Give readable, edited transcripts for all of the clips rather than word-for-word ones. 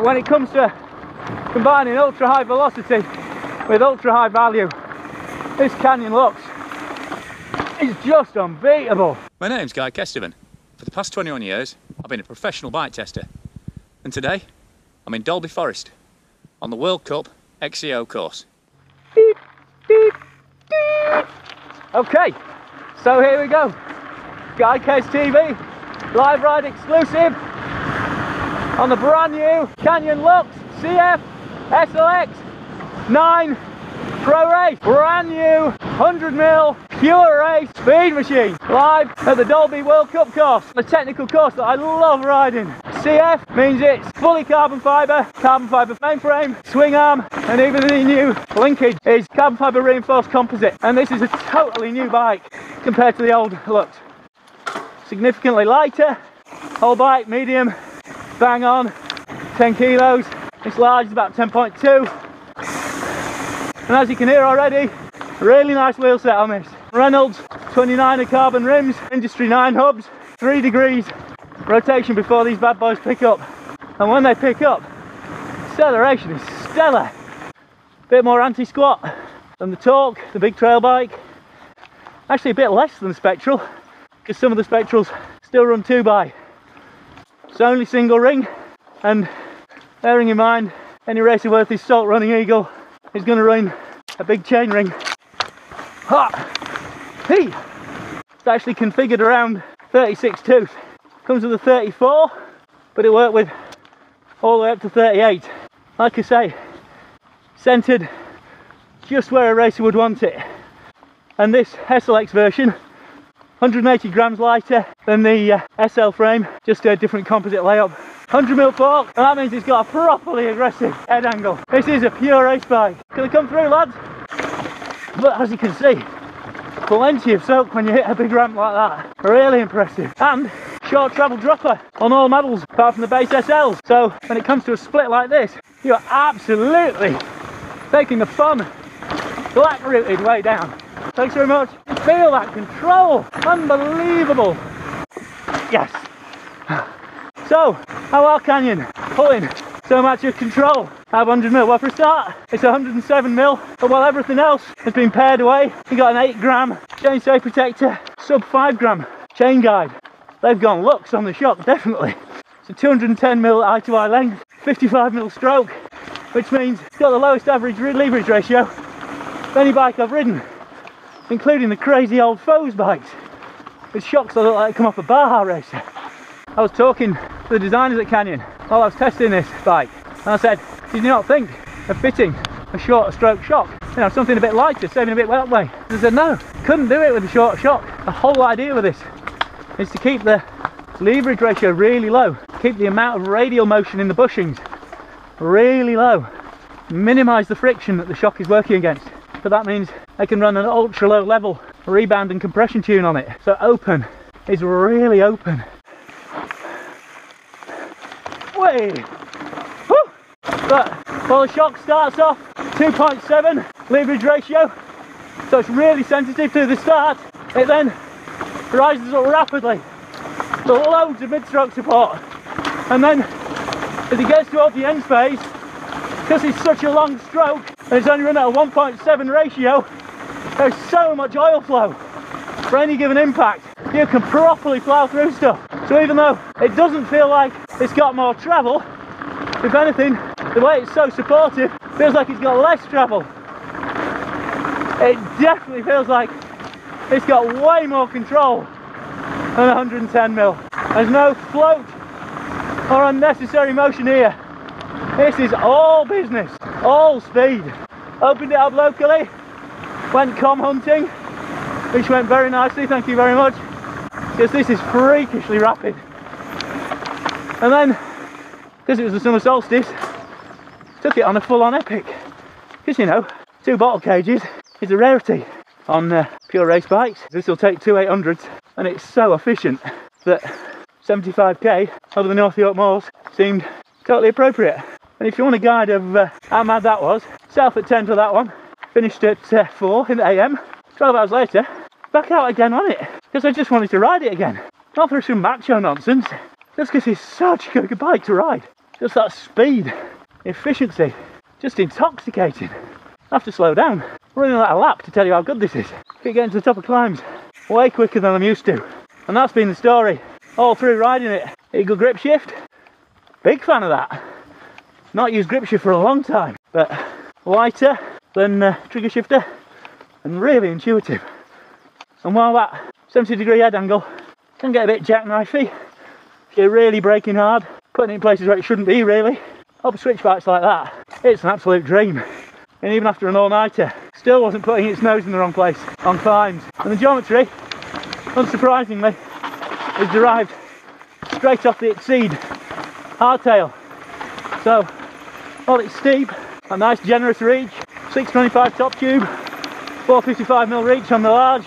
when it comes to combining ultra high velocity with ultra high value, this Canyon Lux is just unbeatable. My name's GuyKesTV. For the past 21 years, I've been a professional bike tester. And today, I'm in Dalby Forest on the World Cup XCO course. Beep, beep, beep. Okay, so here we go. GuyKesTV, live ride exclusive on the brand new Canyon Lux CF SLX 9 Pro Race. Brand new 100mm pure race speed machine, live at the Dalby World Cup course. A technical course that I love riding. CF means it's fully carbon fibre mainframe, swing arm, and even the new linkage is carbon fibre reinforced composite. And this is a totally new bike compared to the old Lux. Significantly lighter, whole bike medium, bang on, 10 kilos. It's large, it's about 10.2. And as you can hear already, really nice wheel set on this. Reynolds 29er carbon rims, Industry 9 hubs, 3 degrees rotation before these bad boys pick up. And when they pick up, acceleration is stellar. Bit more anti-squat than the Torque, the big trail bike. Actually a bit less than the Spectral, because some of the Spectrals still run 2x. It's only single ring, and bearing in mind any racer worth his salt running Eagle is going to run a big chain ring. Ha! Hey! It's actually configured around 36 tooth. Comes with a 34, but it worked with all the way up to 38. Like I say, centered just where a racer would want it. And this SLX version, 180 grams lighter than the SL frame, just a different composite layup. 100mm fork, and that means it's got a properly aggressive head angle. This is a pure race bike. Gonna come through, lads. But as you can see, plenty of soak when you hit a big ramp like that. Really impressive. And short travel dropper on all models apart from the base SLs. So when it comes to a split like this, you're absolutely taking the fun black rooted way down. Thanks very much. Feel that control, unbelievable. Yes. So, how are Canyon pulling so much of control out of 100mm? Well, for a start, it's 107mm, but while everything else has been pared away, you got an 8 gram chainstay protector, sub 5 gram chain guide. They've gone Lux on the shock, definitely. It's a 210mm eye to eye length, 55mm stroke, which means it's got the lowest average leverage ratio of any bike I've ridden, including the crazy old Foes bikes, with shocks that look like they come off a Baja racer. I was talking to the designers at Canyon while I was testing this bike, and I said, did you not think of fitting a shorter stroke shock? You know, something a bit lighter, saving a bit that way. They said no, couldn't do it with a short shock. The whole idea with this is to keep the leverage ratio really low, keep the amount of radial motion in the bushings really low, minimise the friction that the shock is working against. So that means they can run an ultra low level rebound and compression tune on it. So open is really open. Way! Woo! But while the shock starts off 2.7 leverage ratio, so it's really sensitive to the start, it then rises up rapidly to loads of mid-stroke support, and then as it gets towards the end phase, because it's such a long stroke and it's only run at a 1.7 ratio, there's so much oil flow for any given impact. You can properly plough through stuff. So even though it doesn't feel like it's got more travel, if anything, the way it's so supportive feels like it's got less travel. It definitely feels like it's got way more control than 110mm. There's no float or unnecessary motion here. This is all business, all speed. Opened it up locally, went com hunting, which went very nicely, thank you very much, because this is freakishly rapid. And then, because it was the summer solstice, took it on a full-on epic. Because, you know, 2 bottle cages is a rarity on pure race bikes. This will take 2 800s, and it's so efficient that 75k over the North York Moors seemed totally appropriate. And if you want a guide of how mad that was, self at 10 for that one, finished at 4 in the AM, 12 hours later, back out again on it, because I just wanted to ride it again. Not for some macho nonsense, just because it's such a good bike to ride. Just that speed, efficiency, just intoxicating. I have to slow down. I'm running like a lap to tell you how good this is. Keep getting to the top of climbs way quicker than I'm used to. And that's been the story all through riding it. Eagle grip shift, big fan of that. Not used grip shift for a long time, but lighter than trigger shifter and really intuitive. And while that 70-degree head angle can get a bit jackknifey, if you're really braking hard, putting it in places where it shouldn't be really, up switch bikes like that, it's an absolute dream. And even after an all-nighter, still wasn't putting its nose in the wrong place on climbs. And the geometry, unsurprisingly, is derived straight off the Exceed hardtail. So, while it's steep, a nice generous reach, 625 top tube, 455mm reach on the large.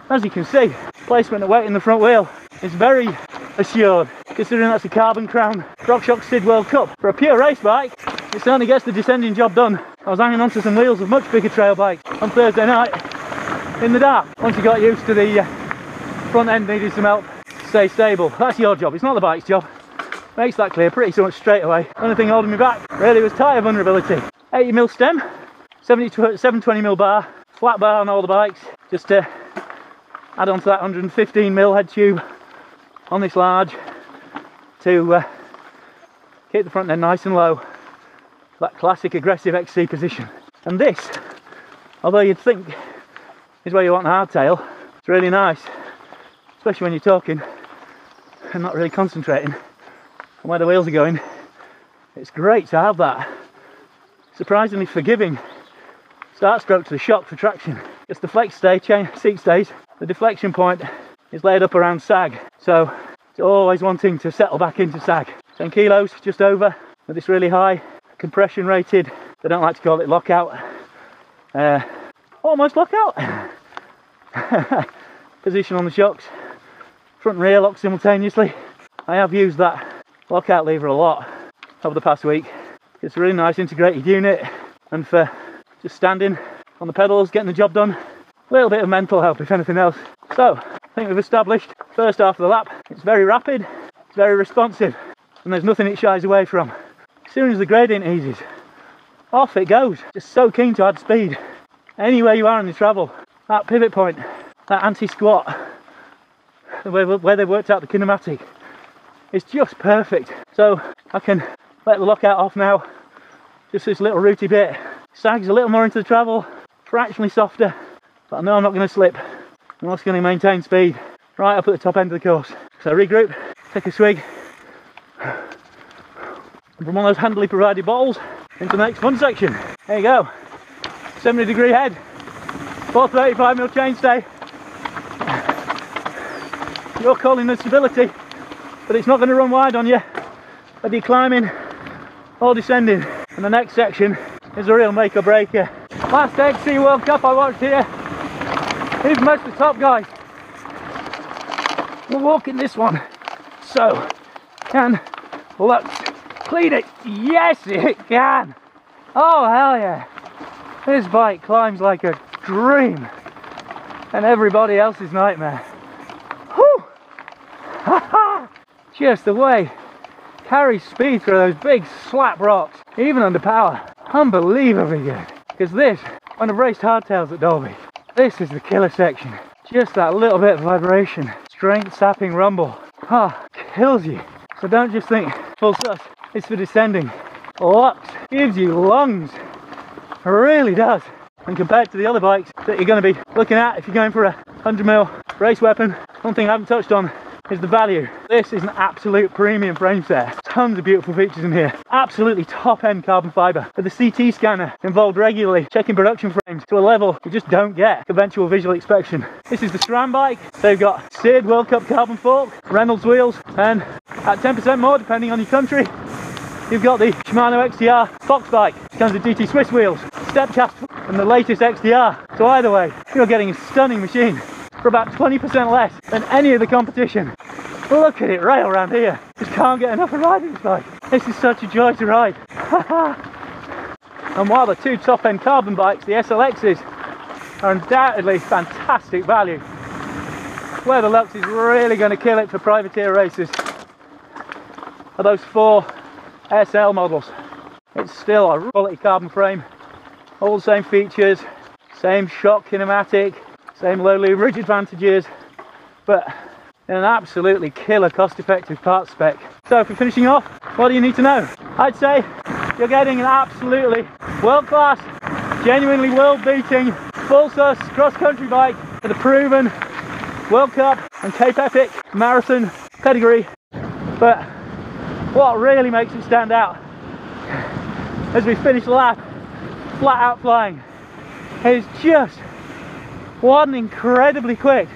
As you can see, placement of weight in the front wheel is very assured, considering that's a carbon crown RockShox XC World Cup. For a pure race bike, it certainly gets the descending job done. I was hanging onto some wheels of much bigger trail bikes on Thursday night in the dark. Once you got used to the front end needed some help to stay stable. That's your job, it's not the bike's job. Makes that clear pretty much straight away. Only thing holding me back really was tyre vulnerability. 80mm stem, 720mm bar, flat bar on all the bikes, just to add on to that 115mm head tube on this large to keep the front end nice and low. That classic aggressive XC position. And this, although you'd think is where you want the hardtail, it's really nice, especially when you're talking and not really concentrating on where the wheels are going. It's great to have that surprisingly forgiving start stroke to the shock for traction. It's the flex stay, seat stays, the deflection point is laid up around sag, so it's always wanting to settle back into sag. 10 kilos just over with this really high compression rated, they don't like to call it lockout, almost lockout position on the shocks, front and rear lock simultaneously. I have used that lockout lever a lot over the past week. It's a really nice integrated unit, and for just standing on the pedals getting the job done, a little bit of mental help if anything else. So I think we've established first half of the lap, it's very rapid, it's very responsive, and there's nothing it shies away from. As soon as the gradient eases, off it goes. Just so keen to add speed. Anywhere you are in the travel, that pivot point, that anti-squat, where they worked out the kinematic, is just perfect. So I can let the lockout off now, just this little rooty bit. Sags a little more into the travel, fractionally softer, but I know I'm not going to slip. I'm also going to maintain speed right up at the top end of the course. So regroup, take a swig, and from one of those handily provided bottles into the next fun section. There you go, 70-degree head, 435mm chainstay. You're calling the stability, but it's not going to run wide on you, whether you're climbing or descending. And the next section is a real make or breaker. Last XC World Cup I watched here, even most of the top guys were walking this one. So, can Lux clean it? Yes it can! Oh hell yeah! This bike climbs like a dream and everybody else's nightmare. Whew! Just the way carries speed through those big slap rocks, even under power. Unbelievably good. Because this, when I've raced hardtails at Dolby, this is the killer section. Just that little bit of vibration, strength sapping rumble. Kills you. So don't just think full sus, it's for descending. Lux gives you lungs. It really does. And compared to the other bikes that you're going to be looking at if you're going for a 100mm race weapon, one thing I haven't touched on is the value. This is an absolute premium frame set. Tons of beautiful features in here. Absolutely top end carbon fibre. With the CT scanner involved regularly checking production frames to a level you just don't get conventional visual inspection. This is the SRAM bike. They've got seared World Cup carbon fork, Reynolds wheels, and at 10% more depending on your country, you've got the Shimano XTR Fox bike. It comes with GT Swiss wheels, step shaft, and the latest XTR. So either way, you're getting a stunning machine for about 20% less than any of the competition. Look at it rail around here. Just can't get enough of riding this bike. This is such a joy to ride. And while the two top end carbon bikes, the SLXs, are undoubtedly fantastic value, where the Lux is really going to kill it for privateer races are those four SL models. It's still a quality carbon frame, all the same features, same shock kinematic, same low lead ridge advantages, but in an absolutely killer cost-effective part spec. So for finishing off, what do you need to know? I'd say you're getting an absolutely world-class, genuinely world-beating, full-sus cross-country bike with a proven World Cup and Cape Epic marathon pedigree. But what really makes it stand out as we finish the lap flat out flying is just one incredibly quick,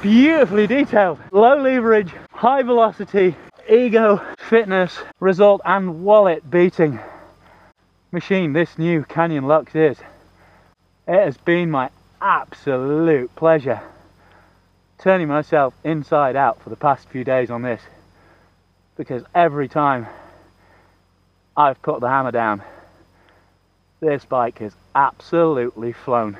beautifully detailed, low leverage, high velocity, ego, fitness, result and wallet beating machine this new Canyon Lux is. It has been my absolute pleasure turning myself inside out for the past few days on this, because every time I've put the hammer down, this bike has absolutely flown.